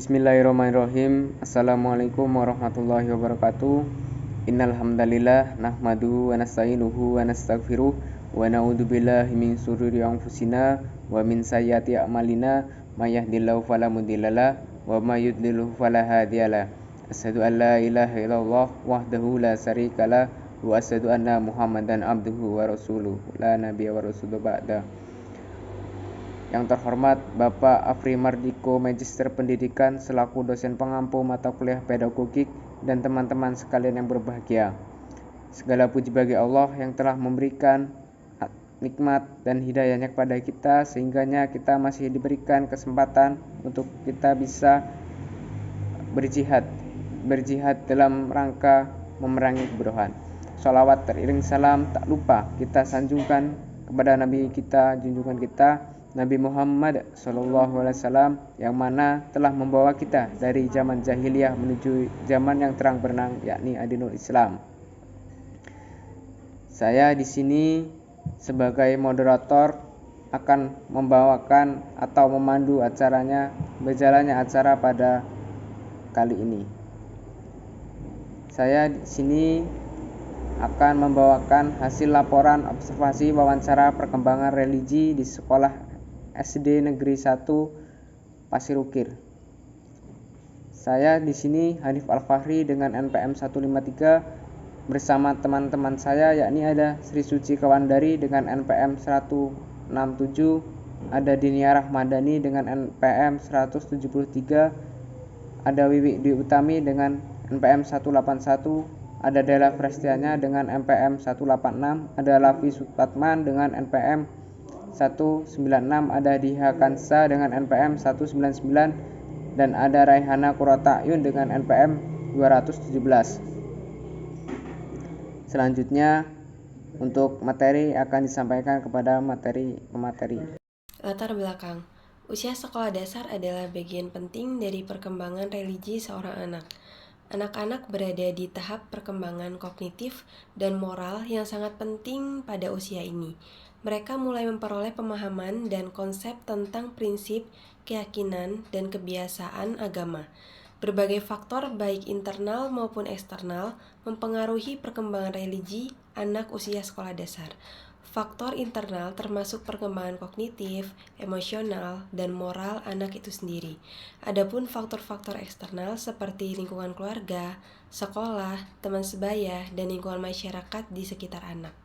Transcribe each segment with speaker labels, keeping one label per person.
Speaker 1: Bismillahirrahmanirrahim. Assalamualaikum warahmatullahi wabarakatuh. Innal hamdalillah nahmaduhu wa nasta'inuhu wa nastaghfiruh wa na'udzubillahi min syururi anfusina wa min sayyiati a'malina may yahdihillahu fala mudhillalah wa may yudlil fala hadiyalah. Asyhadu an la ilaha illallah wahdahu la syarikalah wa asyhadu anna Muhammadan abduhu wa rasuluh la nabiyya wa rasuluh ba'da. Yang terhormat Bapak Afri Mardiko, Magister Pendidikan selaku dosen pengampu mata kuliah pedagogik dan teman-teman sekalian yang berbahagia. Segala puji bagi Allah yang telah memberikan nikmat dan hidayahnya kepada kita sehingganya kita masih diberikan kesempatan untuk kita bisa berjihad dalam rangka memerangi kebodohan. Sholawat teriring salam tak lupa kita sanjungkan kepada Nabi kita, junjungan kita Nabi Muhammad SAW yang mana telah membawa kita dari zaman jahiliyah menuju zaman yang terang benderang yakni Adinul Islam. Saya di sini sebagai moderator akan membawakan atau memandu berjalannya acara pada kali ini. Saya di sini akan membawakan hasil laporan observasi wawancara perkembangan religi di sekolah SD Negeri 1 Pasir Ukir. Saya di sini Hanif Al-Fahri dengan NPM 153 bersama teman-teman saya yakni ada Sri Suci Kawandari dengan NPM 167, ada Dinia Rahmadani dengan NPM 173, ada Wiwi Dwi Utami dengan NPM 181, ada Dela Prestianya dengan NPM 186, ada Lafi Supatman dengan NPM 196, ada Diha Kansa dengan NPM 199 dan ada Raihana Qurrata'yun dengan NPM 217. Selanjutnya untuk materi akan disampaikan kepada pemateri.
Speaker 2: Latar belakang. Usia sekolah dasar adalah bagian penting dari perkembangan religi seorang anak. Anak-anak berada di tahap perkembangan kognitif dan moral yang sangat penting pada usia ini. Mereka mulai memperoleh pemahaman dan konsep tentang prinsip, keyakinan, dan kebiasaan agama. Berbagai faktor baik internal maupun eksternal mempengaruhi perkembangan religi anak usia sekolah dasar. Faktor internal termasuk perkembangan kognitif, emosional, dan moral anak itu sendiri. Adapun faktor-faktor eksternal seperti lingkungan keluarga, sekolah, teman sebaya, dan lingkungan masyarakat di sekitar anak.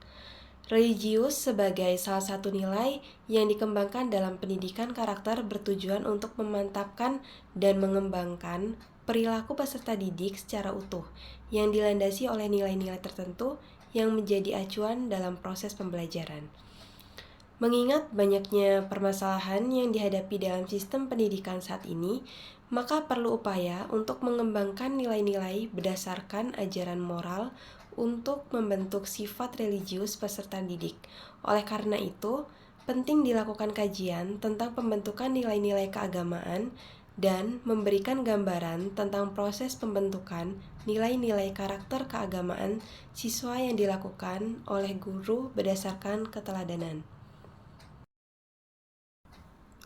Speaker 2: Religius sebagai salah satu nilai yang dikembangkan dalam pendidikan karakter bertujuan untuk memantapkan dan mengembangkan perilaku peserta didik secara utuh yang dilandasi oleh nilai-nilai tertentu yang menjadi acuan dalam proses pembelajaran. Mengingat banyaknya permasalahan yang dihadapi dalam sistem pendidikan saat ini, maka perlu upaya untuk mengembangkan nilai-nilai berdasarkan ajaran moral untuk membentuk sifat religius peserta didik. Oleh karena itu, penting dilakukan kajian tentang pembentukan nilai-nilai keagamaan dan memberikan gambaran tentang proses pembentukan nilai-nilai karakter keagamaan siswa yang dilakukan oleh guru berdasarkan keteladanan.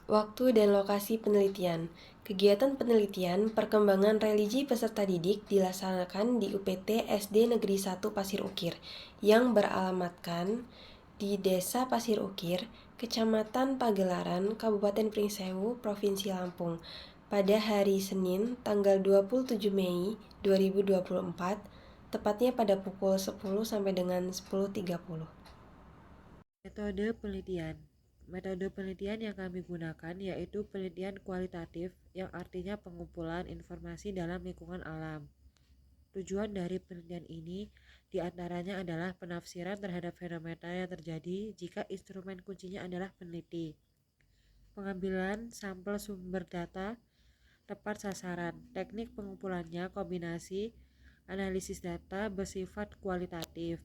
Speaker 2: Waktu dan lokasi penelitian. Kegiatan penelitian perkembangan religi peserta didik dilaksanakan di UPT SD Negeri 1 Pasir Ukir yang beralamatkan di Desa Pasir Ukir, Kecamatan Pagelaran, Kabupaten Pringsewu, Provinsi Lampung pada hari Senin tanggal 27 Mei 2024, tepatnya pada pukul 10 sampai dengan 10.30.
Speaker 3: Metode penelitian yang kami gunakan yaitu penelitian kualitatif, yang artinya pengumpulan informasi dalam lingkungan alam. Tujuan dari penelitian ini diantaranya adalah penafsiran terhadap fenomena yang terjadi jika instrumen kuncinya adalah peneliti, pengambilan sampel sumber data tepat sasaran, teknik pengumpulannya kombinasi analisis data bersifat kualitatif.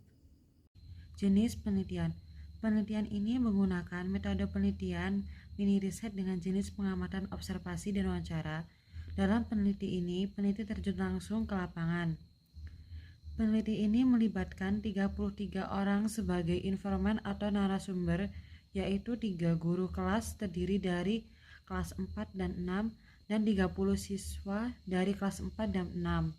Speaker 3: Jenis penelitian. Penelitian ini menggunakan metode penelitian mini riset dengan jenis pengamatan observasi dan wawancara. Dalam peneliti ini, peneliti terjun langsung ke lapangan. Peneliti ini melibatkan 33 orang sebagai informan atau narasumber, yaitu 3 guru kelas terdiri dari kelas 4 dan 6 dan 30 siswa dari kelas 4 dan 6,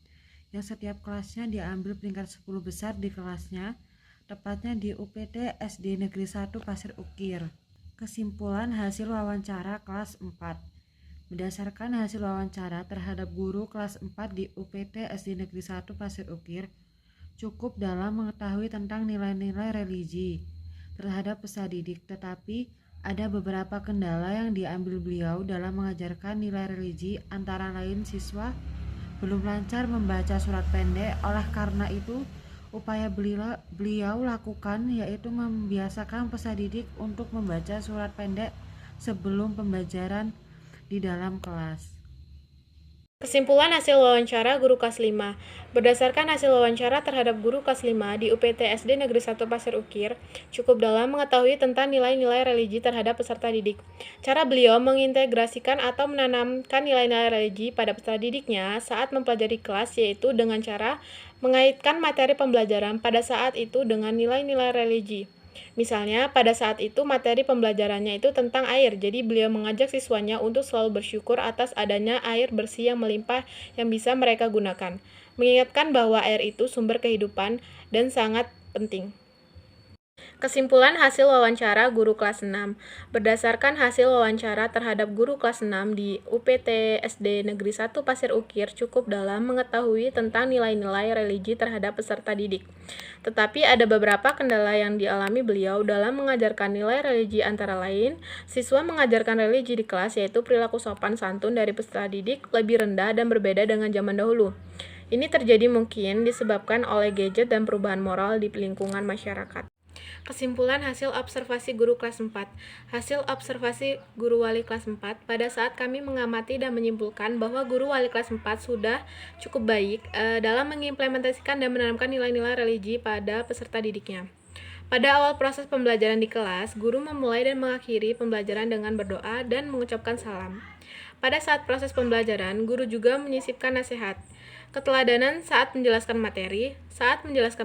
Speaker 3: yang setiap kelasnya diambil peringkat 10 besar di kelasnya, tepatnya di UPT SD Negeri 1 Pasir Ukir. Kesimpulan hasil wawancara kelas 4. Berdasarkan hasil wawancara terhadap guru kelas 4 di UPT SD Negeri 1 Pasir Ukir, cukup dalam mengetahui tentang nilai-nilai religi terhadap peserta didik, tetapi ada beberapa kendala yang diambil beliau dalam mengajarkan nilai religi, antara lain siswa belum lancar membaca surat pendek. Oleh karena itu, upaya beliau lakukan yaitu membiasakan peserta didik untuk membaca surat pendek sebelum pembelajaran di dalam kelas.
Speaker 4: Kesimpulan hasil wawancara guru kelas 5. Berdasarkan hasil wawancara terhadap guru kelas 5 di UPT SD Negeri 1 Pasir Ukir, cukup dalam mengetahui tentang nilai-nilai religi terhadap peserta didik. Cara beliau mengintegrasikan atau menanamkan nilai-nilai religi pada peserta didiknya saat mempelajari kelas, yaitu dengan cara mengaitkan materi pembelajaran pada saat itu dengan nilai-nilai religi. Misalnya, pada saat itu materi pembelajarannya itu tentang air, jadi beliau mengajak siswanya untuk selalu bersyukur atas adanya air bersih yang melimpah yang bisa mereka gunakan, mengingatkan bahwa air itu sumber kehidupan dan sangat penting. Kesimpulan hasil wawancara guru kelas 6. Berdasarkan hasil wawancara terhadap guru kelas 6 di UPT SD Negeri 1 Pasir Ukir, cukup dalam mengetahui tentang nilai-nilai religi terhadap peserta didik. Tetapi ada beberapa kendala yang dialami beliau dalam mengajarkan nilai religi, antara lain, siswa mengajarkan religi di kelas, yaitu perilaku sopan santun dari peserta didik lebih rendah dan berbeda dengan zaman dahulu. Ini terjadi mungkin disebabkan oleh gadget dan perubahan moral di lingkungan masyarakat. Kesimpulan hasil observasi guru kelas 4. Hasil observasi guru wali kelas 4, pada saat kami mengamati dan menyimpulkan bahwa guru wali kelas 4 sudah cukup baik dalam mengimplementasikan dan menanamkan nilai-nilai religi pada peserta didiknya. Pada awal proses pembelajaran di kelas, guru memulai dan mengakhiri pembelajaran dengan berdoa dan mengucapkan salam. Pada saat proses pembelajaran, guru juga menyisipkan nasihat, keteladanan saat menjelaskan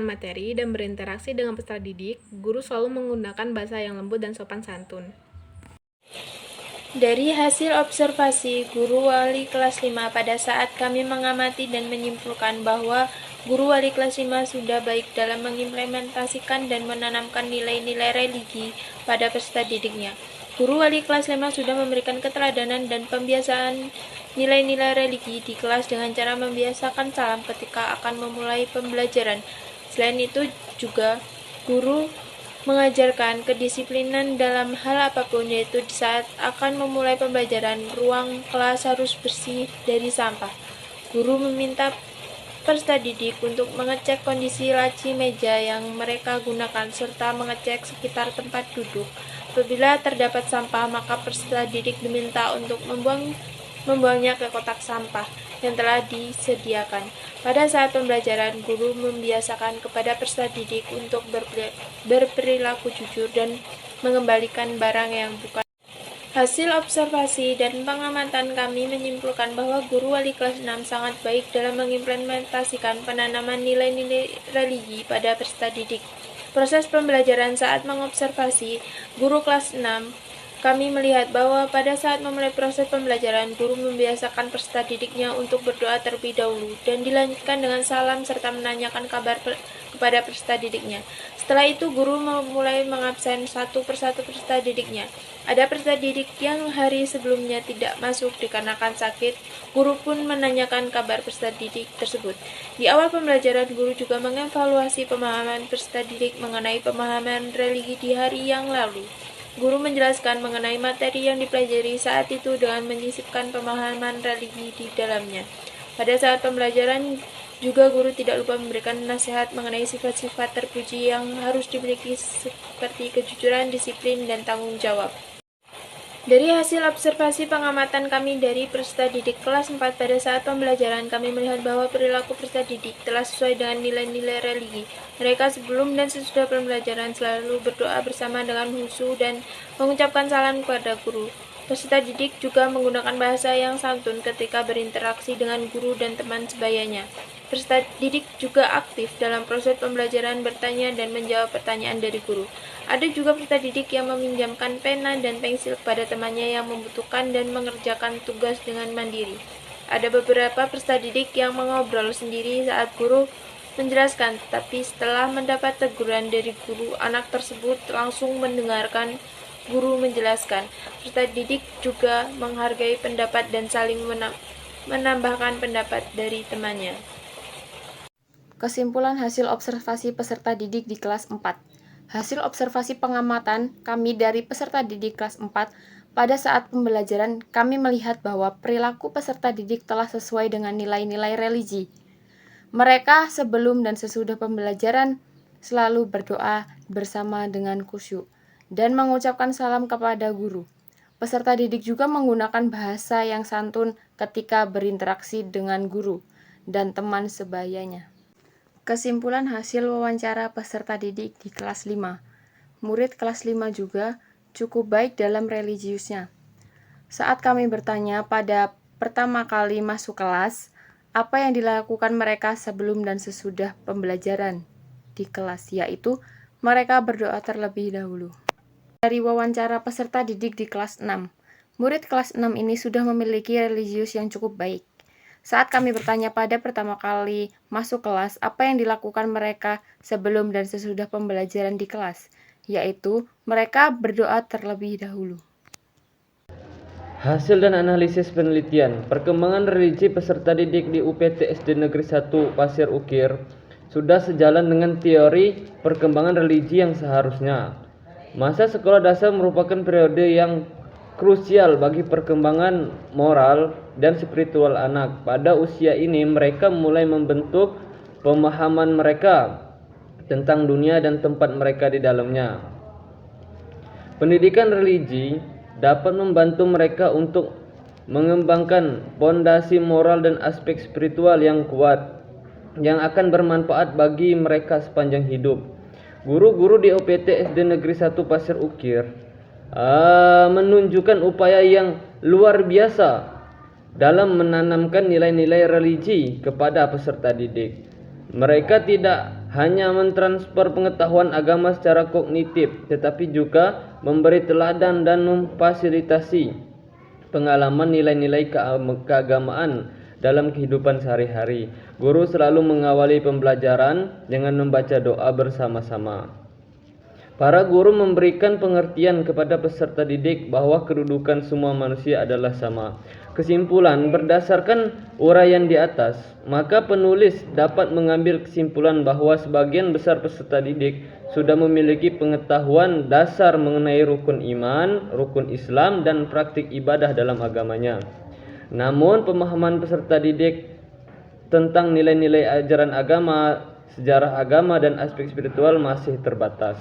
Speaker 4: materi dan berinteraksi dengan peserta didik. Guru selalu menggunakan bahasa yang lembut dan sopan santun.
Speaker 5: Dari hasil observasi guru wali kelas 5, pada saat kami mengamati dan menyimpulkan bahwa guru wali kelas 5 sudah baik dalam mengimplementasikan dan menanamkan nilai-nilai religi pada peserta didiknya. Guru wali kelas 5 sudah memberikan keteladanan dan pembiasaan nilai-nilai religi di kelas dengan cara membiasakan salam ketika akan memulai pembelajaran. Selain itu juga guru mengajarkan kedisiplinan dalam hal apapun, yaitu di saat akan memulai pembelajaran, ruang kelas harus bersih dari sampah. Guru meminta peserta didik untuk mengecek kondisi laci meja yang mereka gunakan serta mengecek sekitar tempat duduk. Apabila terdapat sampah, maka peserta didik diminta untuk membuangnya ke kotak sampah yang telah disediakan. Pada saat pembelajaran, guru membiasakan kepada peserta didik untuk berperilaku jujur dan mengembalikan barang yang bukan. Hasil observasi dan pengamatan kami menyimpulkan bahwa guru wali kelas 6 sangat baik dalam mengimplementasikan penanaman nilai-nilai religi pada peserta didik. Proses pembelajaran saat mengobservasi guru kelas 6, kami melihat bahwa pada saat memulai proses pembelajaran, guru membiasakan peserta didiknya untuk berdoa terlebih dahulu dan dilanjutkan dengan salam serta menanyakan kabar kepada peserta didiknya. Setelah itu, guru mulai mengabsen satu persatu peserta didiknya. Ada peserta didik yang hari sebelumnya tidak masuk dikarenakan sakit, guru pun menanyakan kabar peserta didik tersebut. Di awal pembelajaran, guru juga mengevaluasi pemahaman peserta didik mengenai pemahaman religi di hari yang lalu. Guru menjelaskan mengenai materi yang dipelajari saat itu dengan menyisipkan pemahaman religi di dalamnya. Pada saat pembelajaran, juga guru tidak lupa memberikan nasihat mengenai sifat-sifat terpuji yang harus dimiliki seperti kejujuran, disiplin, dan tanggung jawab. Dari hasil observasi pengamatan kami dari peserta didik kelas 4, pada saat pembelajaran kami melihat bahwa perilaku peserta didik telah sesuai dengan nilai-nilai religi. Mereka sebelum dan sesudah pembelajaran selalu berdoa bersama dengan khusyuk dan mengucapkan salam kepada guru. Peserta didik juga menggunakan bahasa yang santun ketika berinteraksi dengan guru dan teman sebayanya. Peserta didik juga aktif dalam proses pembelajaran, bertanya dan menjawab pertanyaan dari guru. Ada juga peserta didik yang meminjamkan pena dan pensil kepada temannya yang membutuhkan dan mengerjakan tugas dengan mandiri. Ada beberapa peserta didik yang mengobrol sendiri saat guru menjelaskan, tetapi setelah mendapat teguran dari guru, anak tersebut langsung mendengarkan guru menjelaskan. Peserta didik juga menghargai pendapat dan saling menambahkan pendapat dari temannya.
Speaker 6: Kesimpulan hasil observasi peserta didik di kelas 4. Hasil observasi pengamatan kami dari peserta didik kelas 4 pada saat pembelajaran, kami melihat bahwa perilaku peserta didik telah sesuai dengan nilai-nilai religi. Mereka sebelum dan sesudah pembelajaran selalu berdoa bersama dengan khusyuk dan mengucapkan salam kepada guru. Peserta didik juga menggunakan bahasa yang santun ketika berinteraksi dengan guru dan teman sebayanya. Kesimpulan hasil wawancara peserta didik di kelas 5. Murid kelas 5 juga cukup baik dalam religiusnya. Saat kami bertanya pada pertama kali masuk kelas, apa yang dilakukan mereka sebelum dan sesudah pembelajaran di kelas, yaitu mereka berdoa terlebih dahulu. Dari wawancara peserta didik di kelas 6, murid kelas 6 ini sudah memiliki religius yang cukup baik. Saat kami bertanya pada pertama kali masuk kelas, apa yang dilakukan mereka sebelum dan sesudah pembelajaran di kelas, yaitu mereka berdoa terlebih dahulu.
Speaker 1: Hasil dan analisis penelitian perkembangan religi peserta didik di UPT SD Negeri 1 Pasir Ukir sudah sejalan dengan teori perkembangan religi yang seharusnya. Masa sekolah dasar merupakan periode yang krusial bagi perkembangan moral dan spiritual anak. Pada usia ini mereka mulai membentuk pemahaman mereka tentang dunia dan tempat mereka di dalamnya. Pendidikan religi dapat membantu mereka untuk mengembangkan fondasi moral dan aspek spiritual yang kuat yang akan bermanfaat bagi mereka sepanjang hidup. Guru-guru di UPT SD Negeri 1 Pasir Ukir menunjukkan upaya yang luar biasa dalam menanamkan nilai-nilai religi kepada peserta didik. Mereka tidak hanya mentransfer pengetahuan agama secara kognitif, tetapi juga memberi teladan dan memfasilitasi pengalaman nilai-nilai keagamaan dalam kehidupan sehari-hari. Guru selalu mengawali pembelajaran dengan membaca doa bersama-sama. Para guru memberikan pengertian kepada peserta didik bahwa kedudukan semua manusia adalah sama. Kesimpulan, berdasarkan uraian di atas, maka penulis dapat mengambil kesimpulan bahwa sebagian besar peserta didik sudah memiliki pengetahuan dasar mengenai rukun iman, rukun Islam, dan praktik ibadah dalam agamanya. Namun, pemahaman peserta didik tentang nilai-nilai ajaran agama, sejarah agama, dan aspek spiritual masih terbatas.